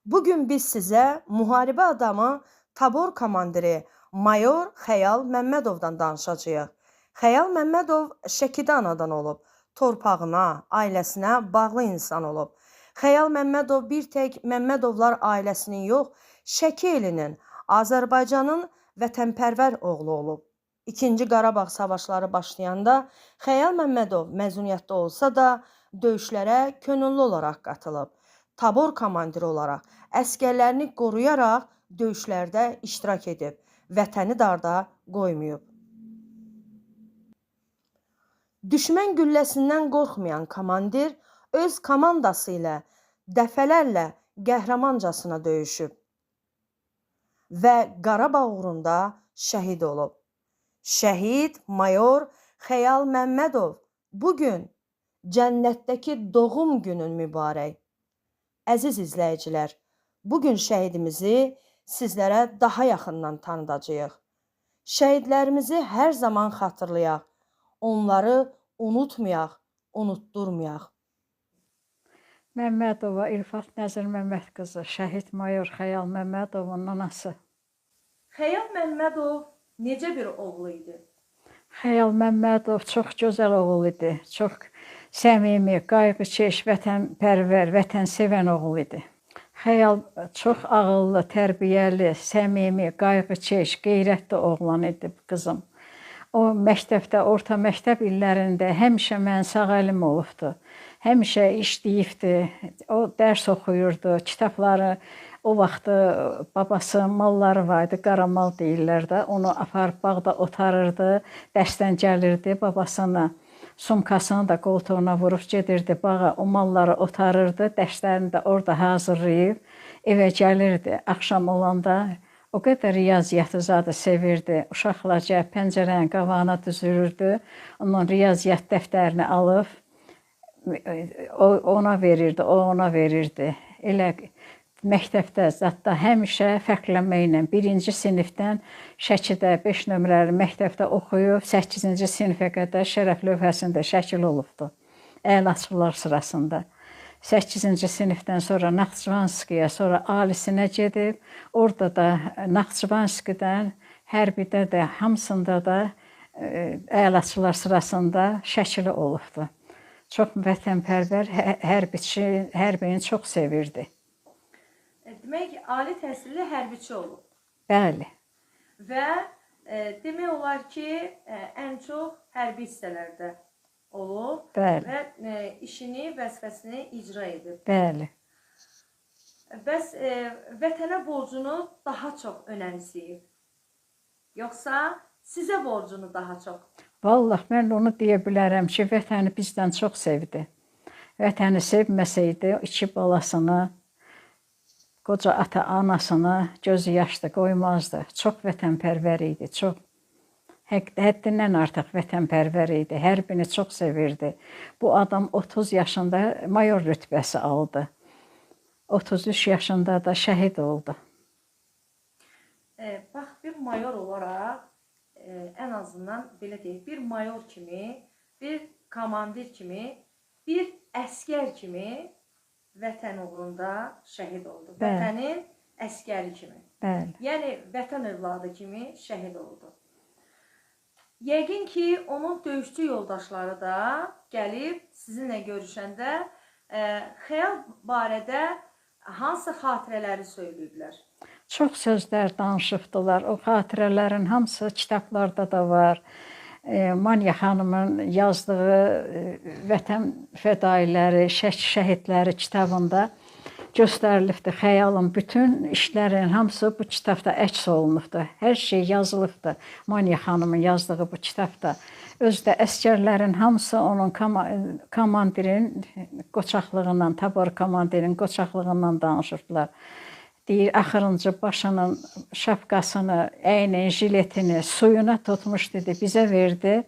Bugün biz sizə müharibə adamı tabor komandiri mayor Xəyal Məmmədovdan danışacağıq. Xəyal Məmmədov Şəkidə anadan olub, torpağına, ailəsinə bağlı insan olub. Xəyal Məmmədov bir tək Məmmədovlar ailəsinin yox, Şəki elinin, Azərbaycanın vətənpərvər oğlu olub. İkinci Qarabağ savaşları başlayanda Xəyal Məmmədov məzuniyyətdə olsa da döyüşlərə könüllü olaraq qatılıb. Tabor komandiri olaraq əskərlərini qoruyaraq döyüşlərdə iştirak edib, vətəni darda qoymayıb. Düşmən gülləsindən qorxmayan komandir öz komandası ilə dəfələrlə qəhrəmancasına döyüşüb və Qarabağ uğrunda şəhid olub. Şəhid mayor Xəyal Məmmədov bugün cənnətdəki doğum günün mübarək. Əziz izləyicilər, bugün şəhidimizi sizlərə daha yaxından tanıdacağıq. Şəhidlərimizi hər zaman xatırlayaq, onları unutmayaq, unutdurmayaq. Məmmədova İlfat Nəzir Məmməd qızı, şəhid mayor Xəyal Məmmədovun anası. Xəyal Məmmədov necə bir oğlu idi? Xəyal Məmmədov çox gözəl oğul idi. Çox səmimi, qayğıkeş, vətənpərvər, vətənsevən oğul idi. Xəyal çox ağıllı, tərbiyəli, səmimi, qayğıkeş, qeyrətli oğlan idi qızım. O məktəbdə, orta məktəb illərində həmişə mən sağ əlim olubdu. Həmişə işləyibdi. O dərs oxuyurdu, kitabları. O vaxtı babası malları vardı, qaramal deyirlər də. Onu aparıb bağda otarırdı, dərsdən gəlirdi babasına. Sumkasını da qoltuğuna vurub gedirdi bağa, o malları otarırdı, dərslərini də orada hazırlayıb evə gəlirdi. Axşam olanda o qədər riyaziyyatı zadı sevirdi. Uşaqlarca pəncərənin qabağına düzülürdü. Onun riyaziyyat dəftərini alıb ona verirdi, o ona verirdi. Elə məktəbdə zətdə həmişə fərqlənməklə 1-ci sinifdən Şəkidə 5 nömrəli məktəbdə oxuyub 8-ci sinifə qədər şərəf lövhəsində şəkil olubdu. Əlaçılar sırasında. 8-ci sinifdən sonra Naxçıvanskiyə, sonra alisinə gedib, orada da Naxçıvanskidən, hərbidə də, hamısında da əlaçılar sırasında şəkili olubdu. Çox vətənpərvər, hərbini çox sevirdi. Demək, ali təhsilli hərbiçi olub. Bəli. Və demək olar ki, ən çox hərbi hissələrdə olub. Bəli. Və işini, vəzifəsini icra edib. Bəli. Bəs vətənə borcunu daha çox önəmsəyib? Yoxsa sizə borcunu daha çox? Vallahi mən onu deyə bilərəm ki, vətəni bizdən çox sevdi. Vətəni sevməsəydi, 2 balasını, qoca ata-anasını gözü yaşlı qoymazdı. Çox vətənpərvər idi, çox. Həddindən artıq vətənpərvər idi, hərbini çox sevirdi. Bu adam 30 yaşında mayor rütbəsi aldı. 33 yaşında da şəhid oldu. Bax, bir mayor olaraq, ən azından belə deyək, bir mayor kimi, bir komandir kimi, bir əskər kimi vətən uğrunda şəhid oldu. Bəli. Vətənin əskəri kimi. Bəli. Yəni, vətən övladı kimi şəhid oldu. Yəqin ki, onun döyüşçü yoldaşları da gəlib sizinlə görüşəndə Xəyal barədə hansı xatirələri söyləyiblər? Çox sözlər danışıbdılar. O xatirələrin hamısı kitablarda da var. Manya xanımın yazdığı Vətən fədailəri, şəhidləri kitabında göstərilibdir. Xəyalın bütün işlərinin hamısı bu kitabda əks olunubdur. Hər şey yazılıbdır. Manya xanımın yazdığı bu kitabda. Özdə əskərlərin hamısı onun komandirin qoçaqlığından, tabor komandirin qoçaqlığından danışırdılar. Deyir, axırıncı başının şapkasını, əynin, jiletini suyuna tutmuş dedi, bizə verdi.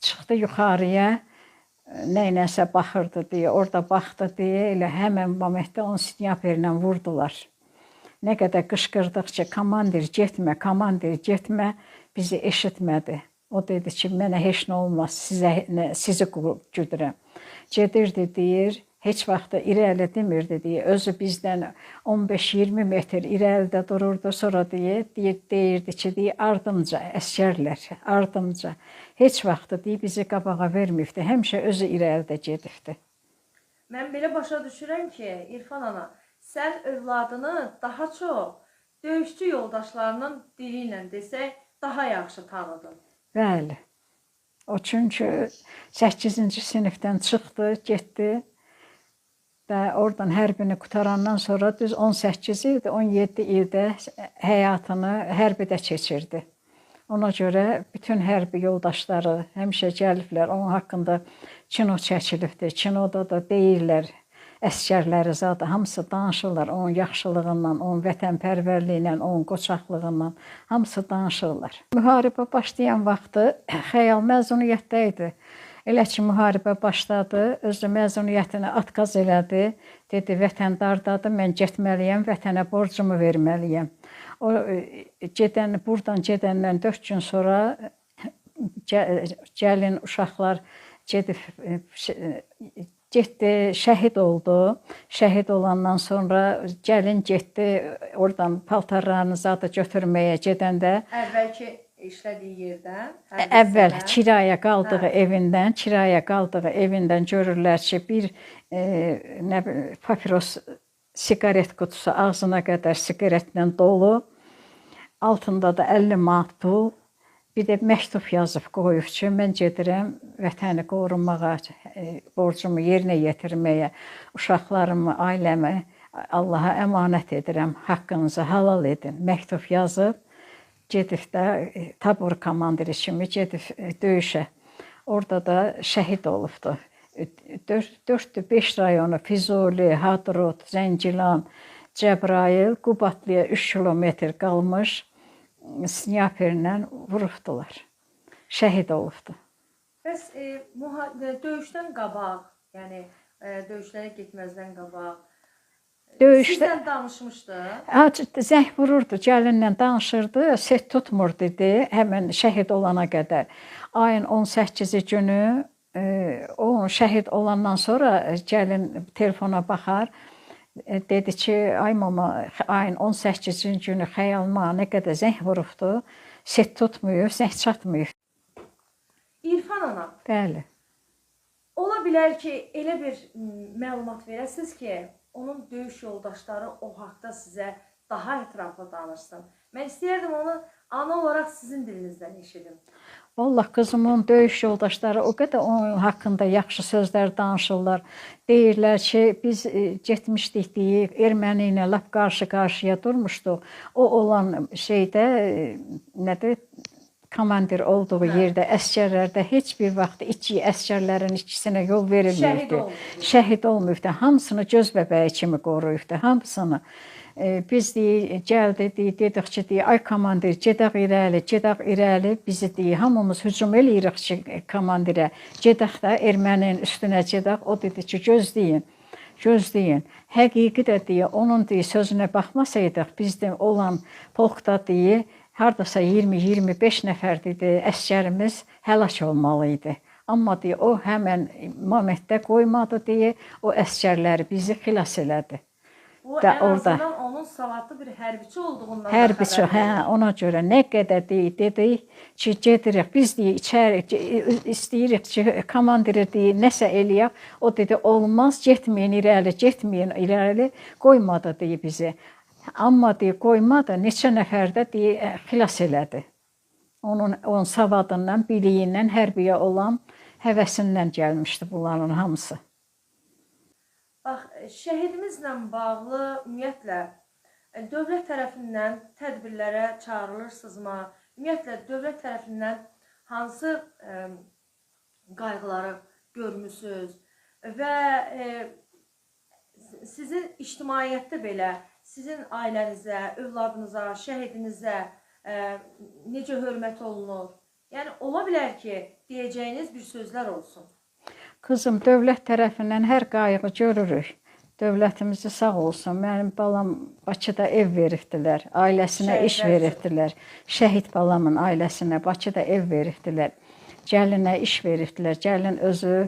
Çıxdı yuxarıya, neynəsə baxırdı deyə, orada baxdı deyə, elə həmən momentdə onu sinyapirlə vurdular. Nə qədər qışqırdıqca, komandir getmə, bizi eşitmədi. O dedi ki, mənə heç nə olmaz, sizi güdürəm. Gedirdi deyir, heç vaxt irəli demirdi deyə. Özü bizdən 15-20 metr irəlidə dururdu. Sonra deyirdi ki, ardımca əsgərlər, ardımca. Heç vaxt bizi qabağa verməyibdi. Həmişə özü irəlidə gedibdi. Mən belə başa düşürəm ki, İrfan ana, sən övladını daha çox döyüşçü yoldaşlarının dili ilə desək, daha yaxşı tanıdın. Bəli. O çünki 8-ci sinifdən çıxdı, getdi və oradan hərbini qutarandan sonra düz 18 ildə, 17 ildə həyatını hərbidə keçirdi. Ona görə bütün hərbi yoldaşları həmişə gəliblər, onun haqqında kino çəkilibdir. Kinoda da deyirlər, əsgərləri zadı hamısı danışırlar onun yaxşılığından, onun vətənpərvərliyindən, onun qoçaqlığından, hamısı danışırlar. Müharibə başlayan vaxtı Xəyal məzuniyyətdə idi. Elə ki, müharibə başladı, özü məzuniyyətini atqaz elədi. Dedi, vətən dardadır, mən getməliyəm, vətənə borcumu verməliyəm. O, buradan gedəndən 4 gün sonra gəlin uşaqlar getdi, şəhid oldu. Şəhid olandan sonra gəlin getdi, oradan paltarlarını zadı götürməyə gedəndə. Əvvəlki işlədiyi yerdən? Əvvəl kirayə qaldığı evindən görürlər ki, bir papiros siqaret qutusu ağzına qədər siqaretlə dolu. Altında da 50 manat pul. Bir də məktub yazıb qoyub ki, mən gedirəm vətəni qorumağa, borcumu yerinə yetirməyə, uşaqlarımı, ailəmi Allaha əmanət edirəm, haqqınızı halal edin. Məktub yazıb, gedib də tabur komandiri kimi gedib döyüşə. Orada da şəhid olubdu. 4-5 rayonu, Füzuli, Hadrut, Zəngilan, Cəbrayıl, Qubadlıya 3 kilometr qalmış. Sniperlə vurubdular. Şəhid olubdu. Bəs döyüşdən qabaq, yəni döyüşlərə getməzdən qabaq sizdən danışmışdı? Zəng vururdu, gəlinlə danışırdı, set tutmur dedi, həmən şəhid olana qədər. Ayın 18-ci günü, o şəhid olandan sonra gəlin telefona baxar. Dedi ki, ay mama, ayın 18-ci günü Xəyalıma nə qədər zəng vurubdu, set tutmuyor, zəng çatmıyor. İrfan ana, Bəli. Ola bilər ki, elə bir məlumat verəsiniz ki, onun döyüş yoldaşları o haqda sizə daha ətraflı danışsın. Mən istəyərdim onu ana olaraq sizin dilinizdən eşidim. Vallahi qızımın döyüş yoldaşları o qədər onun haqqında yaxşı sözlər danışırlar. Deyirlər ki, biz getmişdik deyib, erməni ilə lap qarşı-qarşıya durmuşduq. O olan şeydə, nədir, komandir olduğu yerdə, əsgərlərdə heç bir vaxt əsgərlərin ikisinə yol verilməyibdi. Şəhid olmayıbdı. Hamısını göz bəbəyi kimi qoruyubdu, hamısını. Biz gəldik, dedik ki, ay komandir, gedək irəli, bizi deyik, hamımız hücum eləyirik ki, komandirə, gedək də erməninin üstünə gedək, o dedi ki, gözləyin. Həqiqi də deyək, onun sözünə baxmasaydıq, bizdə olan polkda deyək, hardasa 20-25 nəfər dedi, əsgərimiz həlak olmalıydı. Amma deyək, o həmən momentdə qoymadı deyək, o əsgərləri bizi xilas elədi. O ən azından onun savadlı bir hərbiçi olduğundan da xəbər verir. Ona görə nə qədər dedik ki, gedirik, biz deyik, içəri istəyirik ki, komandiri deyik, nəsə eləyək. O dedi, olmaz, getməyin irəli, qoymadı deyik bizi. Amma deyik, qoymadı, neçə nəfər də deyik, xilas elədi. Onun savadından, biliyindən, hərbiyə olan həvəsindən gəlmişdi bunların hamısı. Bax, şəhidimizlə bağlı ümumiyyətlə dövlət tərəfindən tədbirlərə çağırılırsınızmı? Ümumiyyətlə dövlət tərəfindən hansı qayğıları görmüsünüz? Və sizin ictimaiyyətdə belə, sizin ailənizə, övladınıza, şəhidinizə necə hörmət olunur? Yəni, ola bilər ki, deyəcəyiniz bir sözlər olsun. Qızım, dövlət tərəfindən hər qayğı görürük. Dövlətimizi sağ olsun. Mənim balam Bakıda ev veribdilər, ailəsinə iş veribdilər. Şəhid balamın ailəsinə Bakıda ev veribdilər. Gəlinə iş veribdilər. Gəlin özü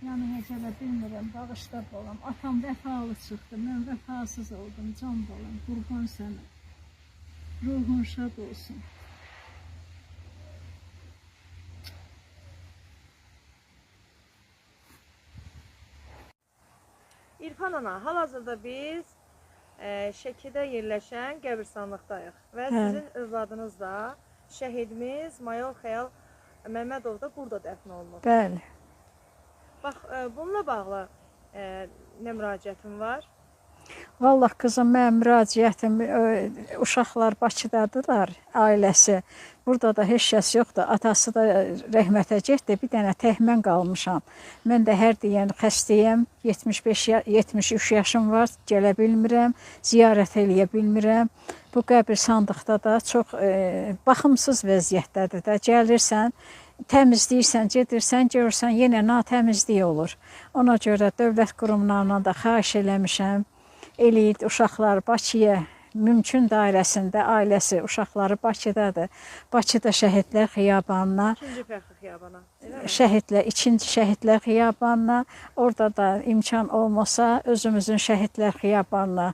yanına gələ bilmirəm, bağışla balam. Atam vəfalı çıxdı, mən vəfasız oldum, can balam, qurban sənə. Ruhun şad olsun. İrfan ana, hal-hazırda biz Şəkidə yerləşən qəbirstanlıqdayıq və Hə. sizin övladınız da şəhidimiz Mayor Xəyal Məmmədov da burada dəfn olunub. Bəli. Bax, bununla bağlı nə müraciətim var? Vallah qızım, mənim müraciətim, uşaqlar Bakıdadılar, ailəsi. Burada da heç kəs yoxdur. Atası da rəhmətə getdi. Bir dənə tək mən qalmışam. Mən də hər deyən xəstəyəm. 73 yaşım var. Gələ bilmirəm. Ziyarət eləyə bilmirəm. Bu qəbir sandıqda da çox baxımsız vəziyyətdədir də. Gəlirsən, təmizləyirsən, gedirsən, görürsən, yenə natəmizlik olur. Ona görə dövlət qurumlarına da xahiş eləmişəm. Eləyid uşaqlar Bakıya, mümkün dairəsində ailəsi, uşaqları Bakıdadır. Bakıda Şəhidlər Xiyabanına, İkinci Fəxri Xiyabana, elə mi? ikinci Şəhidlər Xiyabanına, orada da imkan olmasa özümüzün Şəhidlər Xiyabanına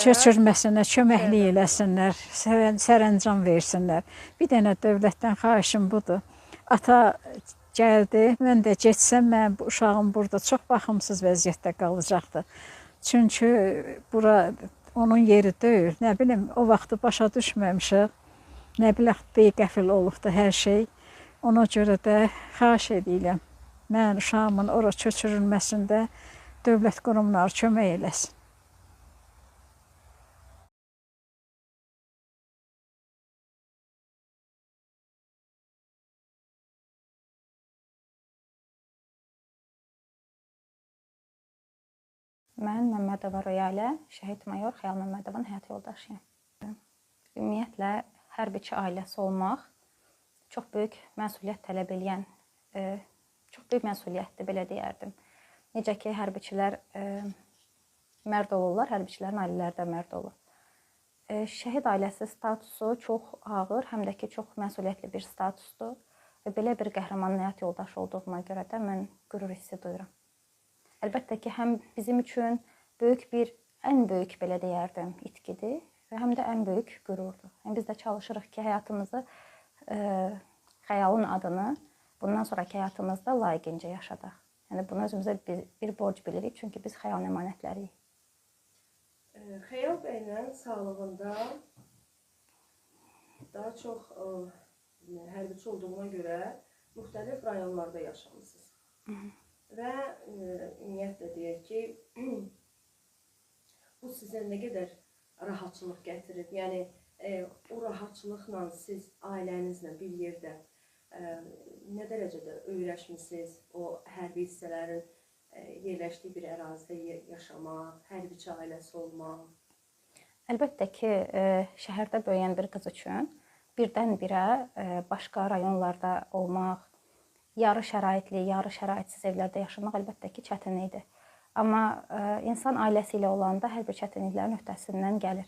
köçürməsinə köməklik eləsinlər, sərəncam versinlər. Bir dənə dövlətdən xahişim budur. Ata gəldi, mən də getsəm, mən bu uşağım burada çox baxımsız vəziyyətdə qalacaqdı. Çünki bura onun yeri deyil. Nə bilim, o vaxtı başa düşməmişik. Nə bilim, beyqəfil olubdu hər şey. Ona görə də xahiş edirəm. Mən uşağımın ora köçürülməsində dövlət qurumları kömək eləsin. Mən Məmmədova Royalə, şəhid mayor Xəyal Məmmədovun həyat yoldaşıyam. Ümumiyyətlə, hərbiçi ailəsi olmaq çox böyük məsuliyyət tələb eləyən, çox böyük məsuliyyətdir, belə deyərdim. Necə ki, hərbiçilər mərd olurlar, hərbiçilərin ailələri də mərd olur. Şəhid ailəsi statusu çox ağır, həm də ki, çox məsuliyyətli bir statusdur. Və belə bir qəhrəmanın həyat yoldaşı olduğuma görə də mən qürur hissi duyuram. Əlbəttə ki, həm bizim üçün ən böyük belə deyərdim, itkidir və həm də ən böyük qürurdur. Biz də çalışırıq ki, həyatımızı, xəyalın adını bundan sonraki həyatımızda layiqincə yaşadaq. Yəni, bunu özümüzə bir borc bilirik, çünki biz xəyal əmanətləriyik. Xəyal bəylə sağlığında daha çox hərbiçi olduğuna görə müxtəlif rayonlarda yaşamısınız. Və ümumiyyətlə deyək ki, bu sizə nə qədər rahatçılıq gətirir? Yəni, o rahatçılıqla siz ailənizlə bir yerdə nə dərəcədə öyrəşmişsiniz? O hərbi hissələrin yerləşdiyi bir ərazidə yaşamaq, hərbiçi ailəsi olmaq? Əlbəttə ki, şəhərdə böyüyən bir qız üçün birdən-birə başqa rayonlarda olmaq, yarı şəraitli, yarı şəraitsiz evlərdə yaşamaq əlbəttə ki, çətin idi. Amma insan ailəsi ilə olanda hər bir çətinliklərin öhdəsindən gəlir.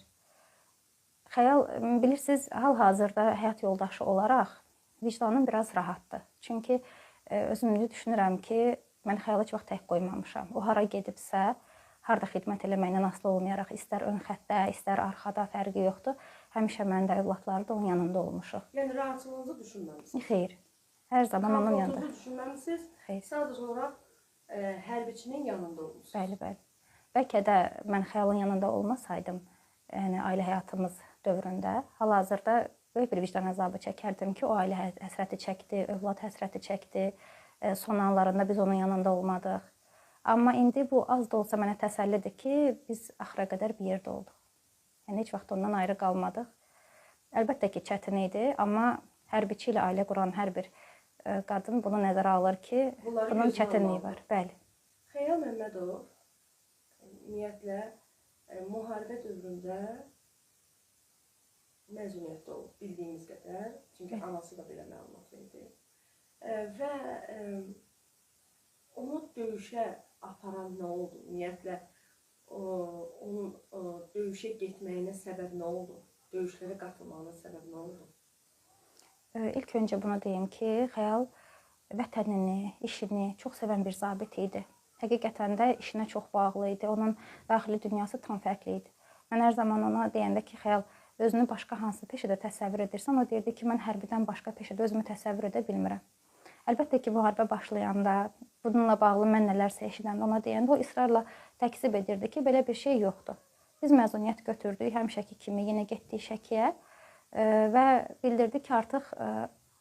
Xəyal, bilirsiniz, hal-hazırda həyat yoldaşı olaraq vicdanım biraz rahatdır. Çünki özümü düşünürəm ki, mən Xəyalı heç vaxt tək qoymamışam. O hara gedibsə, harada xidmət eləməklə asılı olmayaraq, istər ön xəttdə, istər arxada, fərqi yoxdur. Həmişə mən də, övladları da onun yanında olmuşuq. Yəni, rahatçılığınızı düşünməmisiniz? Xeyr. Hər zaman onun yanında. Komfortunuzu düşünməmisiniz? Xeyr. Sadəcə olaraq hərbiçinin yanında olmuşsunuz? Bəli, bəli. Bəlkə də mən Xəyalın yanında olmasaydım, yəni ailə həyatımız dövründə, hal-hazırda böyük bir vicdan əzabı çəkərdim ki, o ailə həsrəti çəkdi, övlad həsrəti çəkdi, son anlarında biz onun yanında olmadıq. Amma indi bu az da olsa mənə təsəllidir ki, biz axıra qədər bir yerdə olduq. Yəni, heç vaxt ondan ayrı qalmadıq. Əlbəttə ki, çətin idi, amma hərbiçi ilə ailə quran hər bir qadın bunu nəzərə alır ki, bunun çətinliyi var. Bəli. Xəyal Məmmədov ümumiyyətlə müharibə dövründə məzuniyyətdə olub, bildiyimiz qədər. Çünki anası da belə məlumat verdi. Və onu döyüşə aparan nə oldu? Ümumiyyətlə, onun döyüşə getməyinə səbəb nə oldu? Döyüşlərə qatılmağına səbəb nə oldu? İlk öncə bunu deyim ki, Xəyal vətənini, işini çox sevən bir zabit idi. Həqiqətən də işinə çox bağlı idi. Onun daxili dünyası tam fərqli idi. Mən hər zaman ona deyəndə ki, Xəyal, özünü başqa hansı peşədə təsəvvür edirsən, o deyirdi ki, mən hərbidən başqa peşədə özümü təsəvvür edə bilmirəm. Əlbəttə ki, müharibə başlayanda, bununla bağlı mən nələrsə eşidəndə, ona deyəndə o israrla təkzib edirdi ki, belə bir şey yoxdur. Biz məzuniyyət götürdük, həmişəki kimi yenə getdik Şəkiyə və bildirdi ki, artıq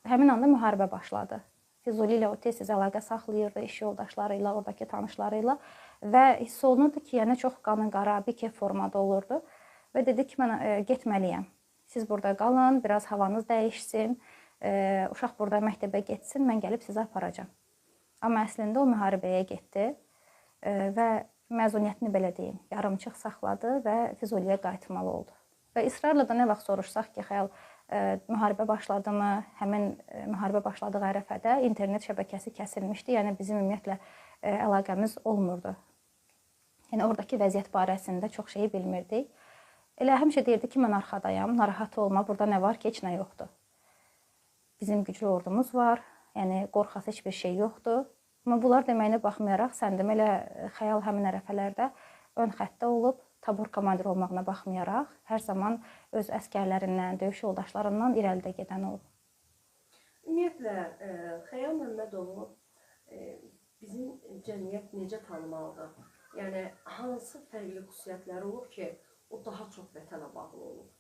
həmin anda müharibə başladı. Füzuli ilə o tez-tez əlaqə saxlayırdı, iş yoldaşları ilə, oradakı tanışları ilə və hiss olunurdu ki, yəni çox qanı qara, bikef formada olurdu və dedi ki, mən getməliyəm. Siz burada qalın, biraz havanız dəyişsin, uşaq burada məktəbə getsin, mən gəlib sizi aparacam. Amma əslində o müharibəyə getdi və məzuniyyətini belə deyim, yarımçıq saxladı və Füzuliyə qayıtmalı oldu. Və israrla da nə vaxt soruşsaq ki, Xəyal, müharibə başladımı, həmin müharibə başladığı ərəfədə internet şəbəkəsi kəsilmişdi, yəni bizim ümumiyyətlə əlaqəmiz olmurdu. Yəni oradakı vəziyyət barəsində çox şeyi bilmirdik. Elə həmişə deyirdi ki, mən arxadayam, narahat olma, burada nə var ki, heç nə yoxdur. Bizim güclü ordumuz var, yəni qorxası heç bir şey yoxdur. Amma bunlar deməyinə baxmayaraq, sən demələ Xəyal həmin ərəfələrdə ön xəttdə olub, tabor komandiri olmağına baxmayaraq, hər zaman öz əskərlərindən, döyüş yoldaşlarından irəlidə gedən olub. Ümumiyyətlə, Xəyal Məmmədovu bizim cəmiyyət necə tanımalıdır? Yəni, hansı fərqli xüsusiyyətləri olub ki, o daha çox vətənə bağlı olub?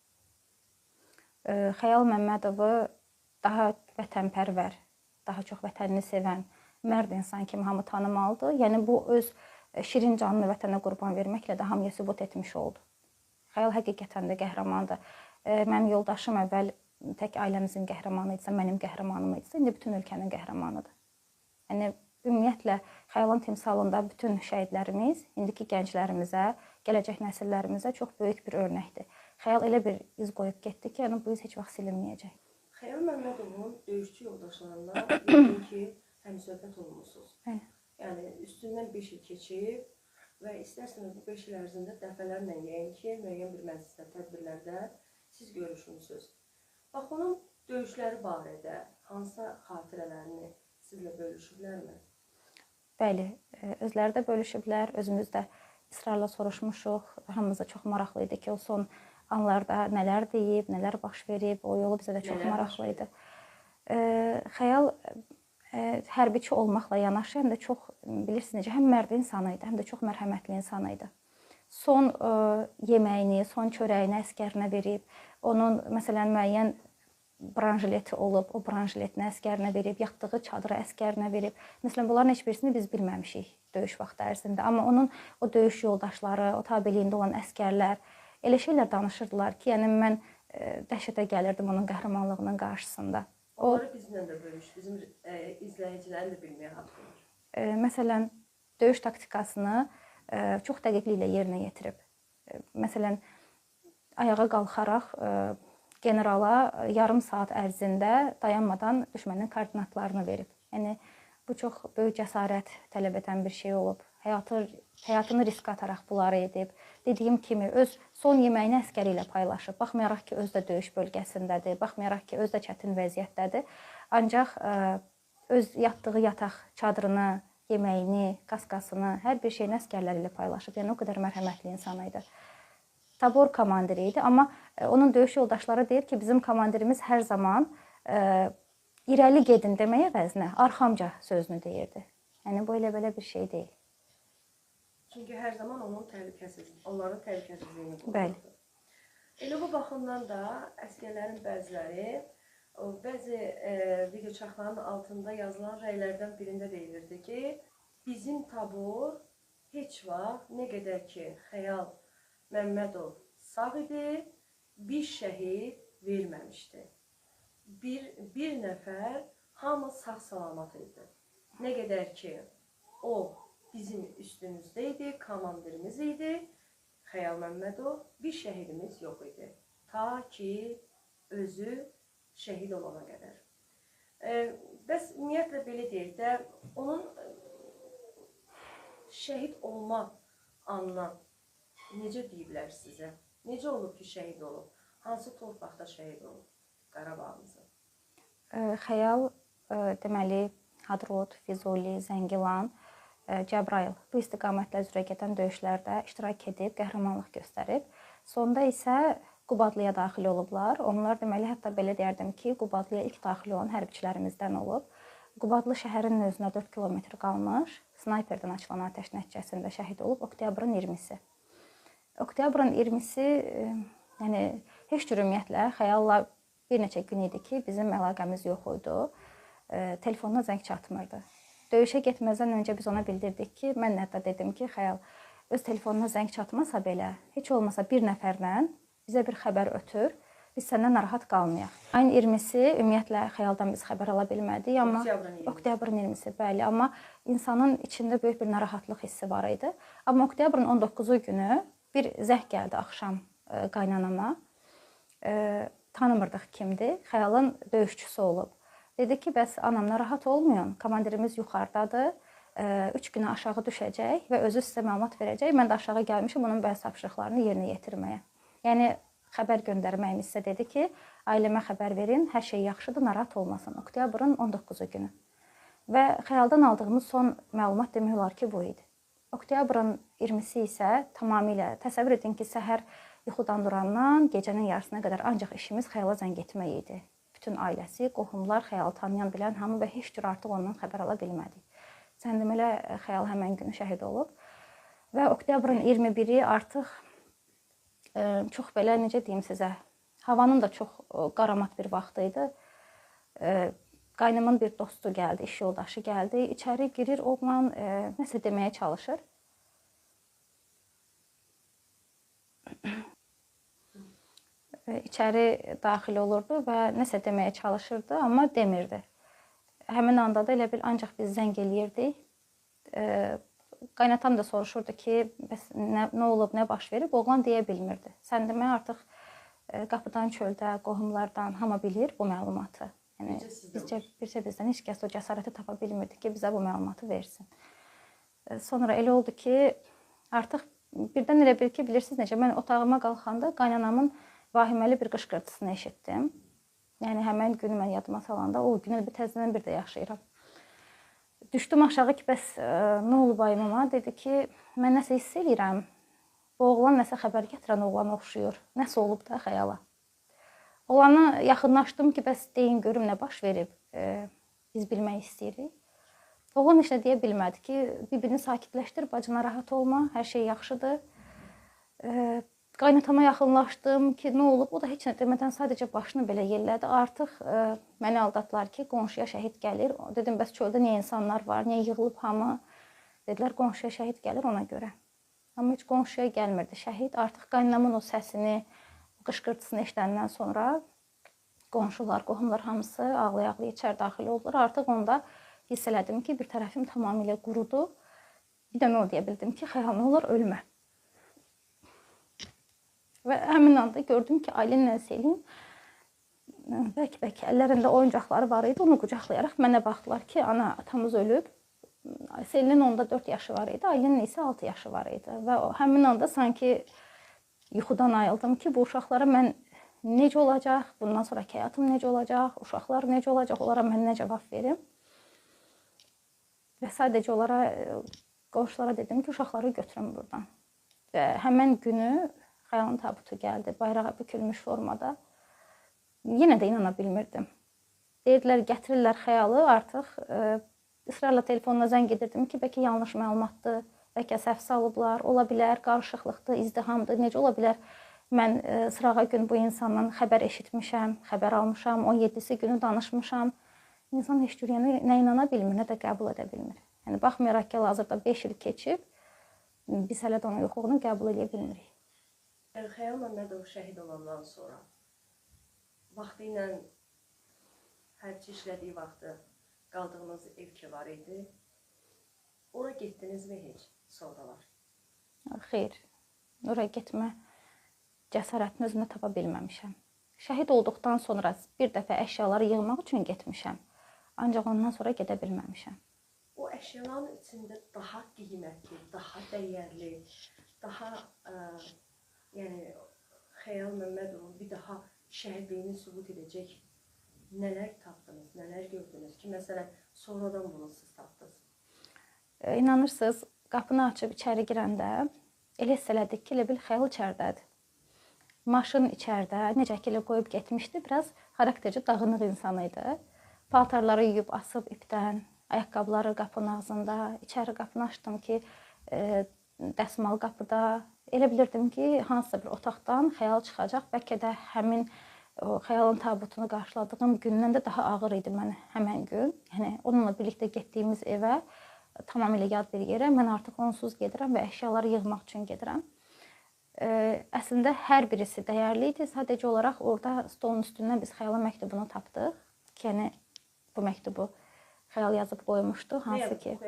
Xəyal Məmmədovu daha vətənpərvər, daha çox vətənini sevən, mərd insan kimi hamı tanımalıdır. Yəni, bu öz şirin canını vətənə qurban verməklə də hamıya sübut etmiş oldu. Xəyal həqiqətən də qəhrəmandır. Mənim yoldaşım əvvəl tək ailəmizin qəhrəmanı idisə, mənim qəhrəmanım idisə, indi bütün ölkənin qəhrəmanıdır. Yəni, ümumiyyətlə, Xəyalın timsalında bütün şəhidlərimiz indiki gənclərimizə, gələcək nəsillərimizə çox böyük bir örnəkdir. Xəyal elə bir iz qoyub getdi ki, yəni bu iz heç vaxt silinməyəcək. Xəyal Məmmədovun döyüşçü yoldaşlarına yəqin ki, həmsöhbət olmusunuz. Yəni, üstündən 5 il keçib və istərseniz bu 5 il ərzində dəfələrlə yəqin ki, müəyyən bir məclisdə, tədbirlərdə siz görüşmüsünüz. Bax, onun döyüşləri barədə hansı xatirələrini sizlə bölüşüblərmi? Bəli, özləri də bölüşüblər, özümüz də israrla soruşmuşuq. Hamımıza çox maraqlı idi ki, o son anlarda nələr deyib, nələr baş verib, o yolu bizə də çox maraqlı idi. Xəyal hərbiçi olmaqla yanaşı, həm də çox, bilirsiniz necə, həm mərd insan idi, həm də çox mərhəmətli insan idi. Son yeməyini, son çörəyini əskərinə verib, onun, məsələn, müəyyən branjileti olub, o branjiletini əskərinə verib, yatdığı çadırı əskərinə verib. Məsələn, bunların heç birisini biz bilməmişik döyüş vaxtı ərzində. Amma onun o döyüş yoldaşları, o tabeliyində olan əskərlər elə şeylər danışırdılar ki, yəni mən dəhşətə gəlirdim onun qəhrəmanlığının qarşısında. Onları bizlə də bölüş, bizim izləyicilərin də bilməyə haqqı var. Məsələn, döyüş taktikasını çox dəqiqliklə yerinə yetirib. Məsələn, ayağa qalxaraq generala yarım saat ərzində dayanmadan düşmənin koordinatlarını verib. Yəni, bu çox böyük cəsarət tələb edən bir şey olub. Həyatını risk ataraq bunları edib. Dediyim kimi, öz son yeməyini əskəri ilə paylaşıb. Baxmayaraq ki, öz də döyüş bölgəsindədir, baxmayaraq ki, öz də çətin vəziyyətdədir. Ancaq öz yatdığı yataq çadırını, yeməyini, qaskasını, hər bir şeyini əskərləri ilə paylaşıb. Yəni, o qədər mərhəmətli insan idi. Tabor komandiri idi, amma onun döyüş yoldaşları deyir ki, bizim komandirimiz hər zaman irəli gedin deməyə əvəzinə arxamca sözünü deyirdi. Yəni, bu elə belə bir şey deyil. Çünki hər zaman onların təhlükəsizliyini qoruyurdu. Bəli. Elə bu baxımdan da əskərlərin bəziləri, bəzi videoçaxların altında yazılan rəylərdən birində deyilirdi ki, bizim tabor heç vaxt nə qədər ki, Xəyal Məmmədov sağ idi, bir şəhid verməmişdi. Bir nəfər hamı sağ-salamat idi. Nə qədər ki, o bizim üstümüzdə idi, komandirimiz idi, Xəyal Məmmədov, bir şəhidimiz yox idi. Ta ki, özü şəhid olana qədər. Bəs ümumiyyətlə belə deyək də, onun şəhid olma anına necə deyiblər sizə? Necə olub ki, şəhid olub? Hansı torpaqda şəhid olub Qarabağımızı? Xəyal, deməli, Hadrut, Füzuli, Zəngilan, Cəbrayıl bu istiqamətlə üzrə gedən döyüşlərdə iştirak edib, qəhrəmanlıq göstərib. Sonda isə Qubadlıya daxil olublar. Onlar deməli, hətta belə deyərdim ki, Qubadlıya ilk daxil olan hərbiçilərimizdən olub. Qubadlı şəhərinin özünə 4 kilometr qalmış, snayperdən açılan atəş nəticəsində şəhid olub oktyabrın 20-si. Oktyabrın 20-si, yəni heç cür ümumiyyətlə xəyalla bir neçə gün idi ki, bizim əlaqəmiz yox idi. Telefonuna zəng çatmırdı. Döyüşə getməzdən öncə biz ona bildirdik ki, mən hətta dedim ki, xəyal öz telefonuna zəng çatmasa belə, heç olmasa bir nəfərlə bizə bir xəbər ötür, biz səndən narahat qalmayaq. Ayın 20-si ümumiyyətlə xəyaldan biz xəbər ala bilmədik, amma oktyabrın 20-si, bəli, amma insanın içində böyük bir narahatlıq hissi var idi. Amma oktyabrın 19-u günü bir zəng gəldi axşam qaynanama. Tanımırdıq kimdir, xəyalın döyüşçüsü olub. Dedi ki, bəs anam narahat olmayın, komandirimiz yuxarıdadır, 3 günə aşağı düşəcək və özü sizə məlumat verəcək. Mən də aşağı gəlmişim onun bəzi tapşırıqlarını yerinə yetirməyə. Yəni, xəbər göndərməyimizsə dedi ki, ailəmə xəbər verin, hər şey yaxşıdır, narahat olmasın. Oktyabrın 19-u günü. Və xəyaldan aldığımız son məlumat demək olar ki, bu idi. Oktyabrın 20-si isə tamamilə, təsəvvür edin ki, səhər yuxudan durandan gecənin yarısına qədər ancaq işimiz xəyala zəng etmək idi. Bütün ailəsi, qohumlar, xəyalı tanıyan, bilən hamı və heç cür artıq ondan xəbər ala bilmədik. Sən demələ, xəyal həmən günü şəhid olub. Və oktyabrın 21-i artıq çox belə, necə deyim sizə, havanın da çox qaramat bir vaxtı idi. Qaynımın bir dostu gəldi, iş yoldaşı gəldi. İçəri girir, oğlan nəsə deməyə çalışır. İçəri daxil olurdu və nəsə deməyə çalışırdı, amma demirdi. Həmin anda da elə bil ancaq biz zəng eləyirdik. Qaynatam da soruşurdu ki, bəs nə olub, nə baş verib, oğlan deyə bilmirdi. Sən demə artıq qapıdan, çöldə, qohumlardan hamı bilir bu məlumatı. Yəni, bircə bizdən heç kəs o cəsarəti tapa bilmirdi ki, bizə bu məlumatı versin. Sonra elə oldu ki, artıq birdən elə bil ki, bilirsiniz necə, mən otağıma qalxanda qaynanamın vahiməli bir qışqırtısını eşitdim. Yəni, həmən günü mən yadıma salanda, o günü bir təzədən bir də yaşayıram. Düşdüm aşağı ki, bəs nə olub ayımama? Dedi ki, mən nəsə hiss edirəm. Bu oğlan nəsə xəbər gətirən oğlana oxşuyur. Nəsə olub da xəyala. Oğlana yaxınlaşdım ki, bəs deyin, görüm nə baş verib. Biz bilmək istəyirik. Oğlan heç nə deyə bilmədi ki, bir-birini sakitləşdir, bacına rahat olma, hər şey yaxşıdır. Qaynatama yaxınlaşdım ki, nə olub? O da heç nə demədən sadəcə başını belə yellədi. Artıq məni aldatdılar ki, qonşuya şəhid gəlir. Dedim, bəs çöldə niyə insanlar var, niyə yığılıb hamı? Dedilər, qonşuya şəhid gəlir ona görə. Amma heç qonşuya gəlmirdi şəhid. Artıq qaynamın o səsini, qışqırtısını eşidəndən sonra qonşular, qohumlar hamısı ağlaya-ağlaya içəri daxil oldular. Artıq onda hiss elədim ki, bir tərəfim tamamilə qurudu. Bir də nə deyə bildim ki, xəyal nə olur, ölmə. Və həmin anda gördüm ki, Aylinlə Selin bəlkə əllərində oyuncaqları var idi. Onu qucaqlayaraq mənə baxdılar ki, ana, atamız ölüb. Selinin onda 4 yaşı var idi, Aylinin isə 6 yaşı var idi. Və həmin anda sanki yuxudan ayıldım ki, bu uşaqlara mən necə olacaq, bundan sonraki həyatım necə olacaq, uşaqlar necə olacaq, onlara mən nə cavab verim. Və sadəcə onlara, qonşulara dedim ki, uşaqları götürün buradan. Və həmən günü xəyalın tabutu gəldi, bayrağa bükülmüş formada. Yenə də inana bilmirdim. Deyirdilər, gətirirlər xəyalı, artıq ısrarla telefonuna zəng edirdim ki, bəlkə yanlış məlumatdır, bəlkə səhv salıblar, ola bilər, qarışıqlıqdır, izdihamdır, necə ola bilər? Mən sırağa gün bu insandan xəbər eşitmişəm, xəbər almışam, 17-si günü danışmışam. İnsan heç cür nə inana bilmir, nə də qəbul edə bilmir. Yəni, baxmayaraq ki, hazırda 5 il keçib, biz hələ də onun yoxluğunu qəbul edə bilmirik. Xəyal Məmmədov şəhid olandan sonra vaxtı ilə hərçi işlədiyi vaxtı qaldığınız ev ki var idi. Ora getdinizmi heç sonralar? Xeyr, oraya getmə cəsarətini özümdə tapa bilməmişəm. Şəhid olduqdan sonra bir dəfə əşyaları yığmaq üçün getmişəm. Ancaq ondan sonra gedə bilməmişəm. O əşyaların içində daha qiymətli, daha dəyərli, daha yəni Xəyal Məmmədovun bir daha şəhidliyini sübut edəcək Nələr tapdınız, nələr gördünüz ki, məsələn, sonradan bunu siz tapdınız? İnanırsınız, qapını açıb içəri girəndə elə hiss elədik ki, elə bil xəyal içəridədir. Maşın içəridə, necə ki elə qoyub getmişdi, biraz xarakterci dağınıq insan idi. Paltarları yuyub asıb ipdən, ayaqqabıları qapının ağzında, içəri qapını açdım ki, dəsmal qapıda. Elə bilirdim ki, hansısa bir otaqdan xəyal çıxacaq, bəlkə də həmin o xəyalın tabutunu qarşıladığım gündən də daha ağır idi mənə həmən gün. Yəni onunla birlikdə getdiyimiz evə, tamamilə yad bir yerə, mən artıq onsuz gedirəm və əşyaları yığmaq üçün gedirəm. Əslində hər birisi dəyərli idi. Sadəcə olaraq orada stolun üstündən biz xəyalın məktubunu tapdıq. Yəni bu məktubu xəyal yazıb qoymuşdu, hansı ki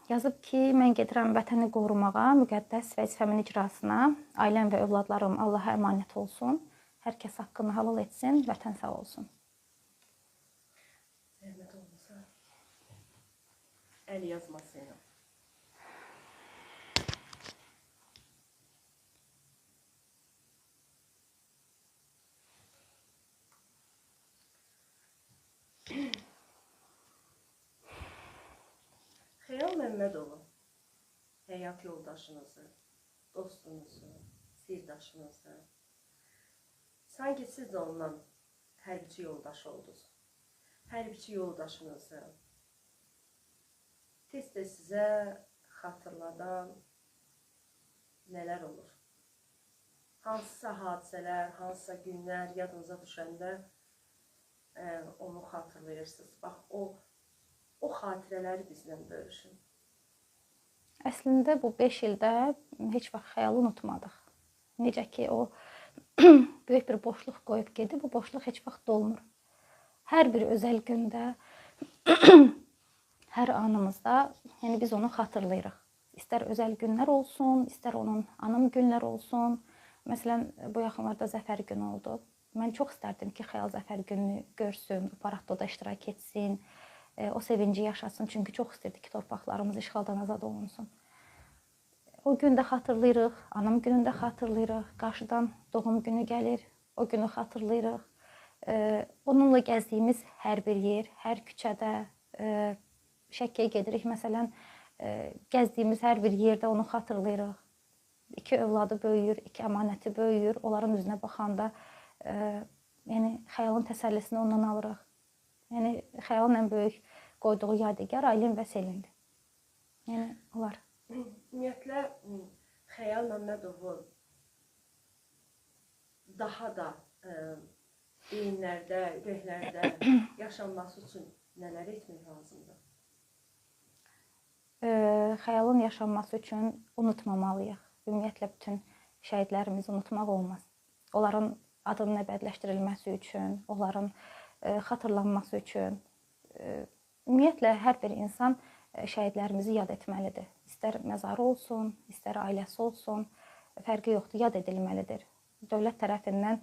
yazıb ki, mən gedirəm vətəni qorumağa, müqəddəs vəzifəmin icrasına, ailəm və övladlarım Allaha əmanət olsun, hər kəs haqqını halal etsin, vətən sağ olsun. Zəhmət olmasa, əl yazması ilə. Xəyal Məmmədovu, həyat yoldaşınızı, dostunuzu, sirdaşınızı, sanki siz də ondan hərbiçi yoldaş oldunuz. Hərbiçi yoldaşınızı tez-tez sizə xatırladan nələr olur? Hansısa hadisələr, hansısa günlər yadınıza düşəndə onu xatırlayırsınız. Bax, o xatirələri bizlə bölüşün. Əslində bu 5 ildə heç vaxt xəyalı unutmadıq. Necə ki o böyük bir boşluq qoyub gedib, bu boşluq heç vaxt dolmur. Hər bir özəl gündə, hər anımızda, yəni biz onu xatırlayırıq. İstər özəl günlər olsun, istər onun anım günlər olsun. Məsələn, bu yaxınlarda Zəfər günü oldu. Mən çox istərdim ki, xəyal Zəfər gününü görsün, bu paradoda iştirak etsin. O sevinci yaşasın, çünki çox istəyirdi ki, torpaqlarımız işğaldan azad olunsun. O gündə xatırlayırıq, anam günündə xatırlayırıq, qarşıdan doğum günü gəlir, o günü xatırlayırıq. Onunla gəzdiyimiz hər bir yer, hər küçədə, Şəkiyə gedirik, məsələn, gəzdiyimiz hər bir yerdə onu xatırlayırıq. 2 övladı böyüyür, 2 əmanəti böyüyür, onların üzünə baxanda yəni xəyalın təsəllisini ondan alırıq. Yəni xəyalın ən böyük qoyduğu yadigar Aylin və Selindir. Yəni onlar. Ümumiyyətlə, Xəyal Məmmədovu daha da beyinlərdə, ürəklərdə yaşanması üçün nələr etmək lazımdır? Xəyalın yaşanması üçün unutmamalıyıq. Ümumiyyətlə, bütün şəhidlərimizi unutmaq olmaz. Onların adının əbədiləşdirilməsi üçün, onların xatırlanması üçün. Ümumiyyətlə, hər bir insan şəhidlərimizi yad etməlidir. İstər məzarı olsun, istər ailəsi olsun, fərqi yoxdur, yad edilməlidir. Dövlət tərəfindən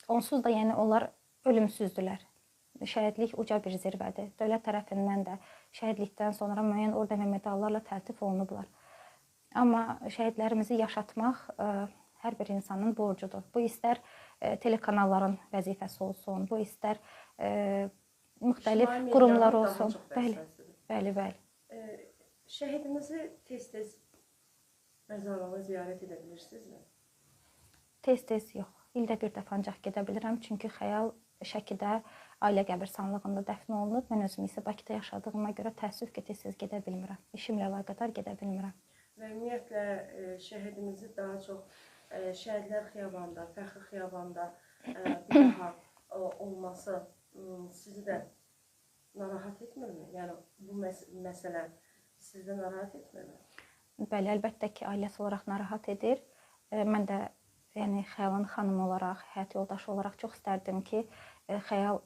onsuz da yəni onlar ölümsüzdülər. Şəhidlik uca bir zirvədir. Dövlət tərəfindən də şəhidlikdən sonra müəyyən orden və medallarla təltif olunublar. Amma şəhidlərimizi yaşatmaq hər bir insanın borcudur. Bu istər telekanalların vəzifəsi olsun, bu istər müxtəlif qurumlar olsun. Bəli. Şəhidimizi tez-tez məzarlığa ziyarət edə bilirsinizmi? Tez-tez yox. İldə bir dəfə ancaq gedə bilirəm. Çünki xəyal Şəkidə ailə qəbirstanlığında dəfn olunub. Mən özüm isə Bakıda yaşadığıma görə təəssüf ki, tez-tez gedə bilmirəm. İşimlə əlaqədar gedə bilmirəm. Və ümumiyyətlə şəhidimizi daha çox Şəhidlər Xiyabanda, Fəxri Xiyabanda bir daha olması sizi də narahat etmirmi? Yəni bu məsələ sizi də narahat etmirmi? Bəli, əlbəttə ki, ailəsi olaraq narahat edir. Mən də yəni Xəyalın xanımı olaraq, həyat yoldaşı olaraq çox istərdim ki, Xəyal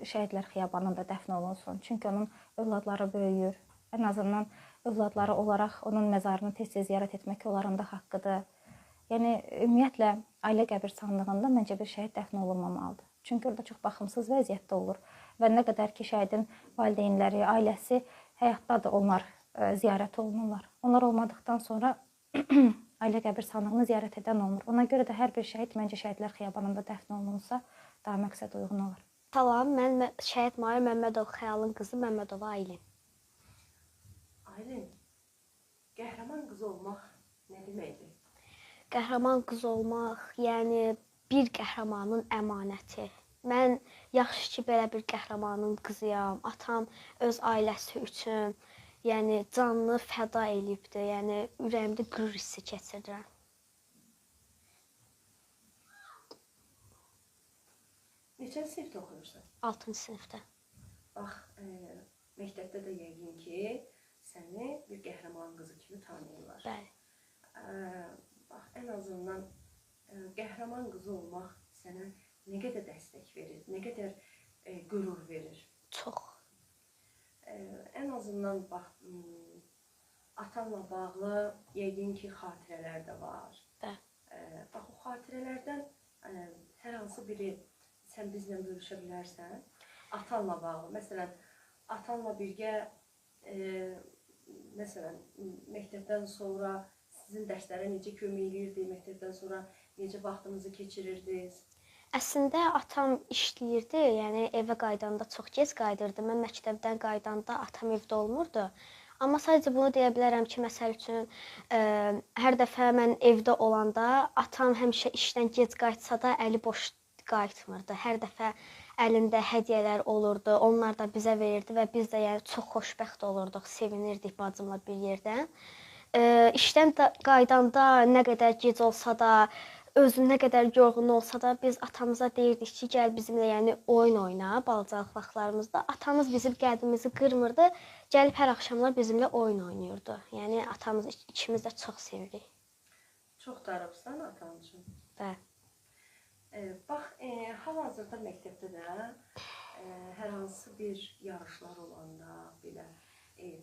Şəhidlər Xiyabanında dəfn olunsun. Çünki onun övladları böyüyür. Ən azından övladları olaraq onun məzarını tez-tez ziyarət etmək onların da haqqıdır. Yəni ümumiyyətlə ailə qəbirstanlığında məncə bir şəhid dəfn olunmamalıdır. Çünki orada çox baxımsız vəziyyətdə olur və nə qədər ki şəhidin valideynləri, ailəsi həyatdadır, onlar ziyarət olunurlar. Onlar olmadıqdan sonra ailə qəbirstanlığını ziyarət edən olmur. Ona görə də hər bir şəhid məncə şəhidlər xiyabanında dəfn olunsa daha məqsəd uyğun olur. Salam, mən şəhid mayor Məmmədov Xəyalın qızı Məmmədova Aylin. Aylin, qəhrəman qızı olmaq nə deməkdir? Qəhrəman qız olmaq, yəni bir qəhrəmanın əmanəti. Mən yaxşı ki, belə bir qəhrəmanın qızıyam. Atam öz ailəsi üçün, yəni canını fəda eləyibdi. Yəni ürəyimdə qürur hissi keçirirəm. Neçə sinifdə oxuyursan? 6-cı sinifdə. Bax, məktəbdə də yəqin ki, səni bir qəhrəman qızı kimi tanıyırlar. Bəli. Bax, ən azından qəhrəman qızı olmaq sənə nə qədər dəstək verir, nə qədər qürur verir. Çox. Ən azından bax, atanla bağlı yəqin ki, xatirələr də var. Bəli. Bax, o xatirələrdən hər hansı biri sən bizlə bölüşə bilərsən? Atanla bağlı. Məsələn, atanla birgə, məsələn, məktəbdən sonra sizin dərslərə necə kömək eləyirdi, məktəbdən sonra necə vaxtınızı keçirirdiniz? Əslində atam işləyirdi, yəni evə qayıdanda çox gec qayıdırdı. Mən məktəbdən qayıdanda atam evdə olmurdu. Amma sadəcə bunu deyə bilərəm ki, məsəl üçün hər dəfə mən evdə olanda atam həmişə işdən gec qayıtsa da əli boş qayıtmırdı. Hər dəfə əlində hədiyyələr olurdu, onlar da bizə verirdi və biz də yəni çox xoşbəxt olurduq, sevinirdik bacımla bir yerdən. İşdən qaydanda nə qədər gec olsa da, özü nə qədər yorğun olsa da biz atamıza deyirdik ki, gəl bizimlə yəni oyun oyna balacalıq vaxtlarımızda. Atamız bizim qəlbimizi qırmırdı, gəlib hər axşamlar bizimlə oyun oynayırdı. Yəni atamız ikimiz də çox sevirik. Çox darıbsan atan üçün. Bəli. Bax, hal-hazırda məktəbdə də hər hansı bir yarışlar olanda, belə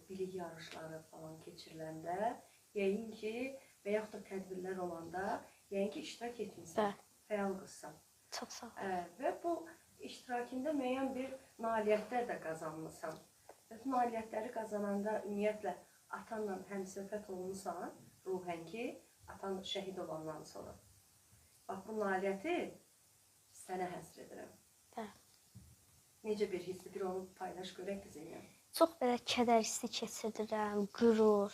bilik yarışları falan keçiriləndə, yəqin ki, və yaxud da tədbirlər olanda, yəqin ki, iştirak etmirsən, fəal qızsan. Çox sağ ol. Və bu iştirakında müəyyən bir nailiyyətlər də qazanmısan. Bu nailiyyətləri qazananda ümumiyyətlə atanla həmsöhbət olmusan, ruhən ki, atan şəhid olandan sonra. Bax, bu nailiyyəti sənə həsr edirəm. Necə bir hissi, bir onu paylaş görək bizimlə. Çox belə kədər hissi keçirirəm, qürur,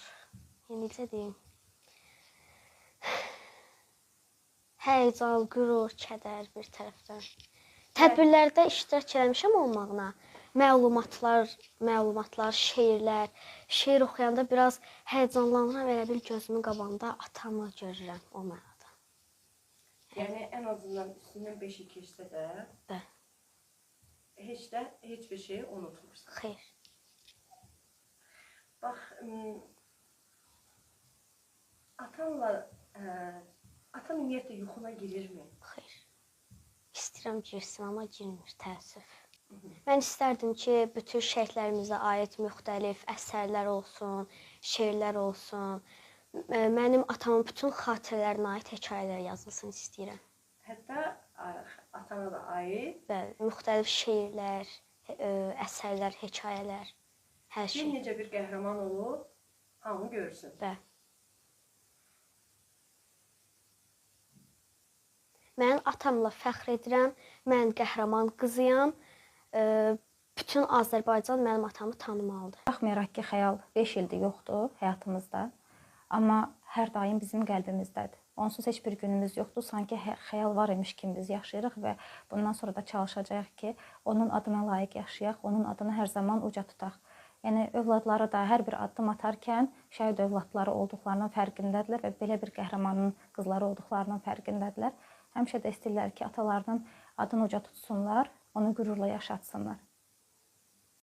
necə deyim, həyəcan, qürur, kədər bir tərəfdən. Tədbirlərdə iştirak eləmişəm olmağına, məlumatlar, şeirlər, şeir oxuyanda biraz həyəcanlanıram, elə bil gözümün qabağında atamı görürəm o mənada. Yəni, ən azından üstündən 5 il keçsə də, heç bir şeyi unutmursan. Xeyr. Bax, atan ümumiyyətlə yuxuna girirmi? Xeyr. İstəyirəm girsin, amma girmir, təəssüf. Mən istərdim ki, bütün şəhidlərimizə aid müxtəlif əsərlər olsun, şeirlər olsun. Mənim atamın bütün xatirələrinə aid hekayələr yazılsın istəyirəm. Hətta atana da aid? Bəli, müxtəlif şeirlər, əsərlər, hekayələr, hər şey. Necə bir qəhrəman olub, hamı görsün. Bəli. Mən atamla fəxr edirəm, mən qəhrəman qızıyam. Bütün Azərbaycan mənim atamı tanımalıdır. Baxmayaraq ki, Xəyal 5 ildir yoxdur həyatımızda, amma hər daim bizim qəlbimizdədir. Onsuz heç bir günümüz yoxdur, sanki Xəyal var imiş kimi biz yaşayırıq və bundan sonra da çalışacağıq ki, onun adına layiq yaşayaq, onun adını hər zaman uca tutaq. Yəni, övladları da hər bir addım atarkən şəhid övladları olduqlarının fərqindədirlər və belə bir qəhrəmanın qızları olduqlarının fərqindədirlər. Həmişə də istəyirlər ki, atalarının adını uca tutsunlar, onu qürurla yaşatsınlar.